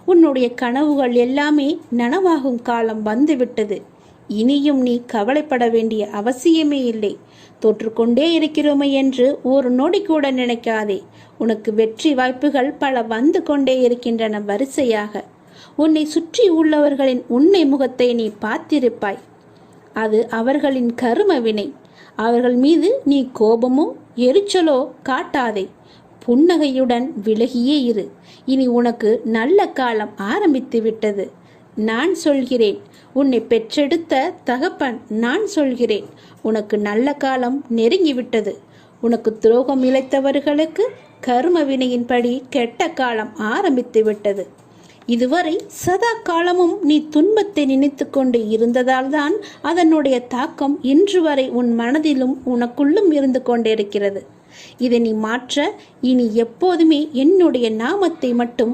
உன்னுடைய கனவுகள் எல்லாமே நனவாகும் காலம் வந்துவிட்டது. இனியும் நீ கவலைப்பட வேண்டிய அவசியமே இல்லை. தோற்றுக்கொண்டே இருக்கிறோமே என்று ஒரு நொடி கூட நினைக்காதே. உனக்கு வெற்றி வாய்ப்புகள் பல வந்து கொண்டே இருக்கின்றன வரிசையாக. உன்னை சுற்றி உள்ளவர்களின் உண்மை முகத்தை நீ பார்த்திருப்பாய். அது அவர்களின் கரும வினை. அவர்கள் மீது நீ கோபமோ எரிச்சலோ காட்டாதே. புன்னகையுடன் விலகியே இரு. இனி உனக்கு நல்ல காலம் ஆரம்பித்து விட்டது. நான் சொல்கிறேன். உன்னை பெற்றெடுத்த தகப்பன் நான் சொல்கிறேன். உனக்கு நல்ல காலம் நெருங்கிவிட்டது. உனக்கு துரோகம் இழைத்தவர்களுக்கு கர்ம வினையின்படி கெட்ட காலம் ஆரம்பித்து விட்டது. இதுவரை சதா காலமும் நீ துன்பத்தை நினைத்து கொண்டு இருந்ததால் தான் அதனுடைய தாக்கம் இன்று வரை உன் மனதிலும் உனக்குள்ளும் இருந்து கொண்டிருக்கிறது. இதை நீ மாற்ற இனி எப்போதுமே என்னுடைய நாமத்தை மட்டும்